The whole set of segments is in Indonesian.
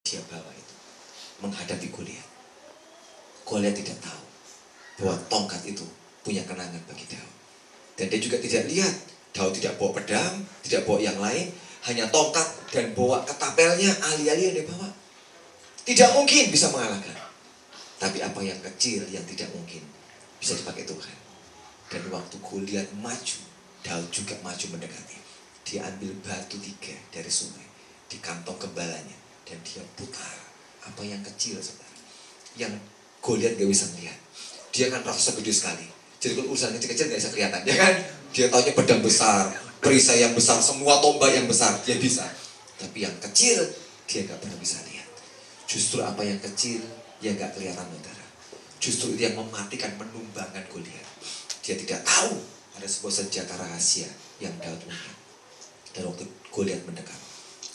dia bawa itu menghadapi Goliat. Goliat tidak tahu bahwa tongkat itu punya kenangan bagi Daud. Dan dia juga tidak lihat Daud tidak bawa pedang, tidak bawa yang lain, hanya tongkat dan bawa ketapelnya, alih-alih yang dia bawa. Tidak mungkin bisa mengalahkan. Tapi apa yang kecil yang tidak mungkin bisa dipakai Tuhan. Dan waktu Goliat maju, Daud juga maju mendekati. Dia ambil batu 3 dari sungai di kantong gembalanya dan dia putar. Apa yang kecil saudara, yang Goliat gak bisa melihat. Dia kan rasa gede sekali. Jadi kalau urusan kecil-kecil gak bisa kelihatan, ya kan? Dia taunya pedang besar, perisai yang besar, semua tombak yang besar dia bisa. Tapi yang kecil dia gak pernah bisa lihat. Justru apa yang kecil yang gak kelihatan saudara, justru itu yang mematikan, menumbangkan Goliat. Dia tidak tahu ada sebuah senjata rahasia yang Daud punya. Dan waktu Goliat mendekat,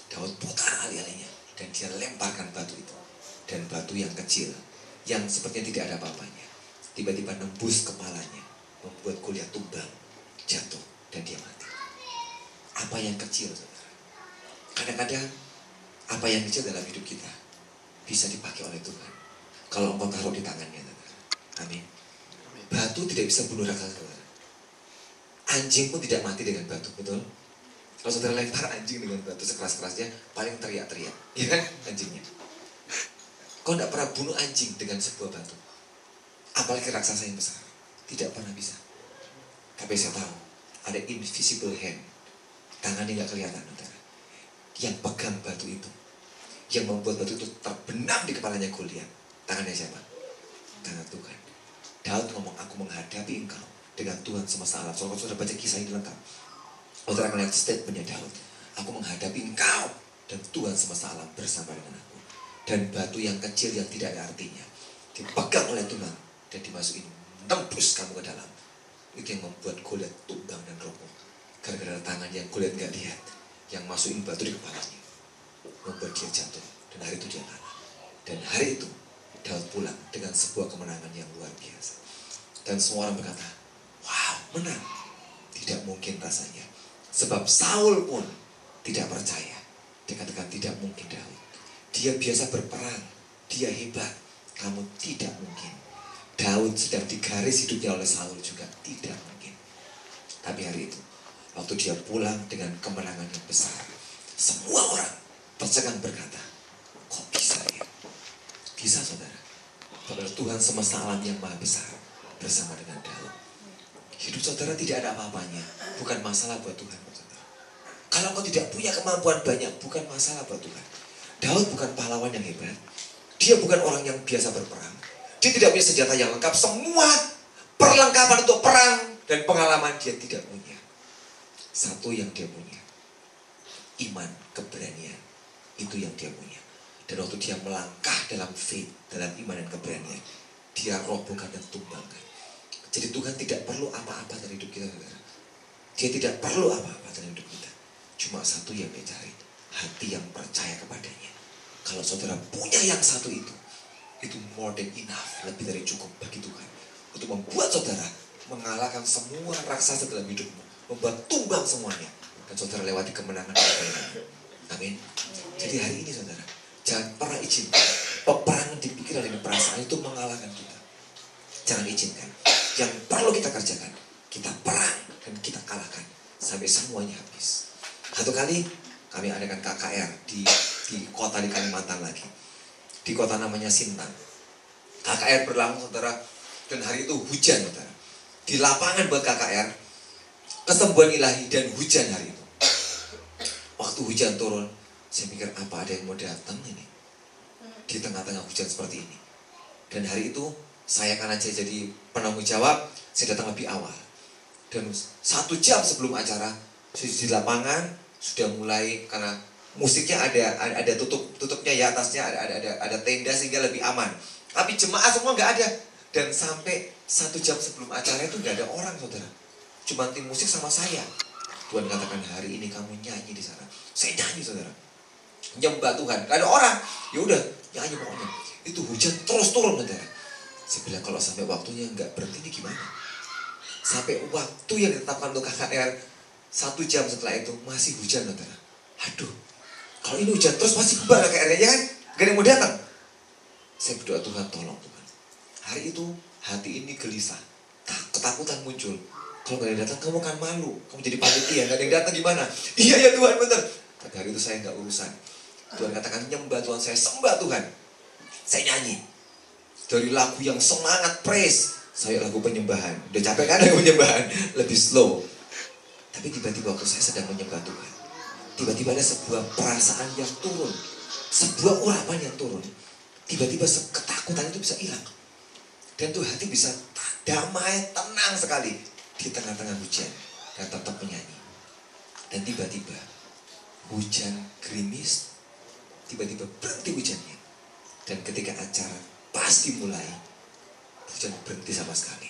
Daud putar alih-alihnya dan dia lemparkan batu itu. Dan batu yang kecil, yang sepertinya tidak ada apa-apanya, tiba-tiba nembus kepalanya, membuat Goliat tumbang, jatuh, dan dia mati. Apa yang kecil, saudara? Kadang-kadang apa yang kecil dalam hidup kita bisa dipakai oleh Tuhan kalau engkau taruh di tangannya, saudara. Amin. Batu tidak bisa bunuh raksasa, saudara. Anjing pun tidak mati dengan batu, betul? Kalau saudara lempar anjing dengan batu sekeras-kerasnya, paling teriak-teriak, ya kan anjingnya. Kau tidak pernah bunuh anjing dengan sebuah batu, apalagi raksasa yang besar. Tidak pernah bisa. Tapi saya tahu ada invisible hand, tangannya nggak kelihatan, saudara, yang pegang batu itu, yang membuat batu itu terbenam di kepalanya Goliat. Tangannya siapa? Tangan Tuhan. Daud ngomong, aku menghadapi engkau dengan Tuhan semesta alam. Soalnya saudara baca kisah ini lengkap, saudara akan lihat statementnya Daud. Aku menghadapi engkau dan Tuhan semesta alam bersama dengan aku. Dan batu yang kecil yang tidak ada artinya dipegang oleh Tuhan dan dimasukin, tembus kamu ke dalam. Itu yang membuat Goliat tumbang dan roboh. Gara-gara tangan yang Goliat gak lihat, yang masukin batu di kepalanya, membuat dia jatuh. Dan hari itu dia kalah. Dan hari itu Daud pulang dengan sebuah kemenangan yang luar biasa. Dan semua orang berkata, wow, menang. Tidak mungkin rasanya. Sebab Saul pun tidak percaya. Dia katakan tidak mungkin Daud. Dia biasa berperang, dia hebat. Kamu tidak mungkin. Daud sedang digaris hidupnya oleh Saul juga, tidak mungkin. Tapi hari itu, waktu dia pulang dengan kemenangan yang besar, semua orang tercengang berkata, kok bisa ya? Bisa, saudara. Padahal Tuhan semesta alam yang maha besar bersama dengan Daud. Hidup saudara tidak ada apa-apanya, bukan masalah buat Tuhan, saudara. Kalau kau tidak punya kemampuan banyak, bukan masalah buat Tuhan. Daud bukan pahlawan yang hebat. Dia bukan orang yang biasa berperang. Dia tidak punya senjata yang lengkap. Semua perlengkapan untuk perang dan pengalaman dia tidak punya. Satu yang dia punya, iman, keberanian. Itu yang dia punya. Dan waktu dia melangkah dalam faith, dalam iman dan keberanian, dia robohkan dan tumbangkan. Jadi Tuhan tidak perlu apa-apa dari hidup kita, saudara. Dia tidak perlu apa-apa dari hidup kita. Cuma satu yang dia cari, hati yang percaya kepadanya. Kalau saudara punya yang satu itu more than enough, lebih dari cukup bagi Tuhan untuk membuat saudara mengalahkan semua raksasa dalam hidupmu, membuat tumbang semuanya, dan saudara lewati kemenangan. Amin. Jadi hari ini saudara, jangan pernah izinkan peperangan di pikiran dan perasaan itu mengalahkan kita. Jangan izinkan. Yang perlu kita kerjakan, kita perang dan kita kalahkan sampai semuanya habis. Satu kali kami adakan KKR di kota di Kalimantan lagi, di kota namanya Sintang. KKR berlangsung, saudara, dan hari itu hujan, saudara. Di lapangan buat KKR, kesembuhan ilahi dan hujan hari itu. Waktu hujan turun, saya mikir apa ada yang mau datang ini di tengah-tengah hujan seperti ini. Dan hari itu saya karena jadi penanggung jawab, saya datang lebih awal. Dan 1 jam sebelum acara, di lapangan sudah mulai, karena musiknya ada tutupnya ya, atasnya ada tenda sehingga lebih aman. Tapi jemaah semua nggak ada. Dan sampai 1 jam sebelum acara itu nggak ada orang, saudara. Cuma tim musik sama saya. Tuhan katakan hari ini kamu nyanyi di sana. Saya nyanyi, saudara. Nyembah Tuhan. Gak ada orang. Ya udah nyanyi pokoknya. Itu hujan terus turun, saudara. Saya bilang kalau sampai waktunya nggak berhenti ini gimana? Sampai waktu yang ditetapkan untuk KKR 1 jam setelah itu masih hujan, saudara. Aduh, kalau ini hujan terus masih bubar KKR-nya, ya kan? Gak ada yang mau datang. Saya berdoa, Tuhan tolong Tuhan. Hari itu hati ini gelisah, ketakutan muncul. Kalau gak ada yang datang kamu kan malu, kamu jadi panitia, gak ada yang datang gimana? Iya ya Tuhan bener. Tapi hari itu saya gak urusan. Tuhan katakan nyembah Tuhan, saya sembah Tuhan. Saya nyanyi dari lagu yang semangat praise, saya lagu penyembahan. Udah capek kan lagu penyembahan, lebih slow. Tapi tiba-tiba waktu saya sedang menyembah Tuhan, tiba-tiba ada sebuah perasaan yang turun, sebuah urapan yang turun. Tiba-tiba ketakutan itu bisa hilang. Dan tuh hati bisa damai, tenang sekali di tengah-tengah hujan. Dan tetap menyanyi. Dan tiba-tiba hujan gerimis, tiba-tiba berhenti hujannya. Dan ketika acara pas dimulai, hujan berhenti sama sekali.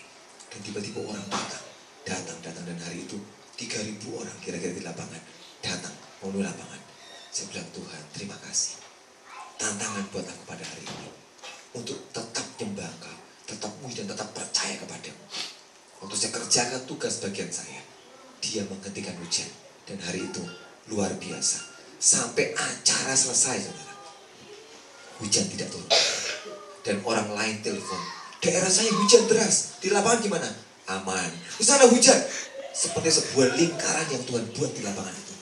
Dan tiba-tiba orang datang. Dan hari itu 3.000 orang kira-kira di lapangan datang memenuhi lapangan. Saya bilang, Tuhan terima kasih. Tantangan buat aku pada hari ini untuk tetap nyembah Engkau, tetap muji dan tetap percaya kepadamu. Waktu saya kerjakan tugas bagian saya, Dia menghentikan hujan. Dan hari itu luar biasa. Sampai acara selesai, saudara, hujan tidak turun. Dan orang lain telepon, daerah saya hujan deras, di lapangan gimana? Aman. Di sana hujan. Seperti sebuah lingkaran yang Tuhan buat di lapangan itu.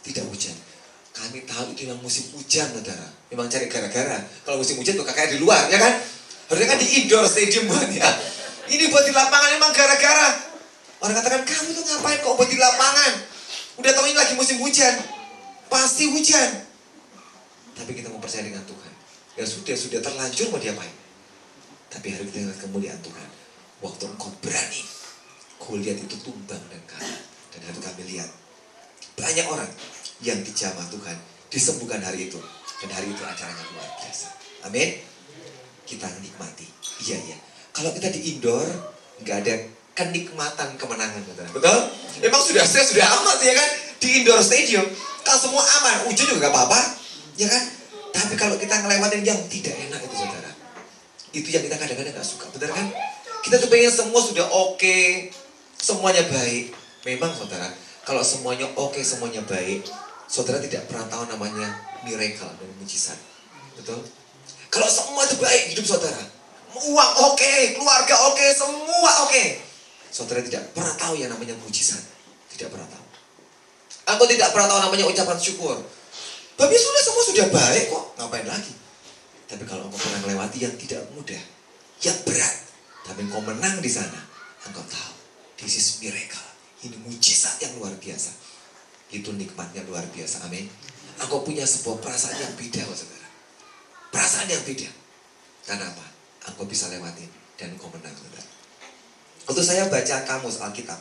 Tidak hujan. Kami tahu itu memang musim hujan, saudara. Memang cari gara-gara. Kalau musim hujan tuh kakaknya di luar, ya kan? Harusnya kan di indoor stadium buat ya. Ini buat di lapangan memang gara-gara. Orang katakan, kamu tuh ngapain kok buat di lapangan? Udah tahu ini lagi musim hujan. Pasti hujan. Tapi kita mau percaya dengan Tuhan. Ya sudah terlanjur mau diapain. Tapi hari kita ingat kemuliaan Tuhan. Waktu engkau berani, kau lihat itu tumbang dan kalah. Dan hari kami lihat banyak orang yang dijamah Tuhan, disembuhkan hari itu. Dan hari itu acaranya luar biasa. Amin. Kita nikmati. Iya. Kalau kita di indoor, nggak ada kenikmatan kemenangan, betul? Memang sudah amat ya kan? Di indoor stadium, kalau semua aman, hujan juga nggak apa-apa, ya kan? Tapi kalau kita ngelewatin yang tidak enak itu, saudara, itu yang kita kadang-kadang nggak suka, benar kan? Kita tuh pengen semua sudah oke, semuanya baik. Memang, saudara, kalau semuanya oke, semuanya baik, saudara tidak pernah tahu namanya miracle dan mujizat, betul? Kalau semua itu baik hidup saudara, uang oke, keluarga oke, semua oke, saudara tidak pernah tahu yang namanya mujizat. Tidak pernah tahu. Aku tidak pernah tahu namanya ucapan syukur. Tapi semua sudah baik kok, ngapain lagi? Tapi kalau engkau pernah melewati yang tidak mudah, yang berat, tapi engkau menang di sana, engkau tahu, this is miracle. Ini mujizat yang luar biasa. Itu nikmatnya luar biasa, amin. Engkau punya sebuah perasaan yang beda, saudara. Perasaan yang beda. Karena apa? Engkau bisa lewatin dan engkau menang, saudara. Waktu saya baca kamus Alkitab,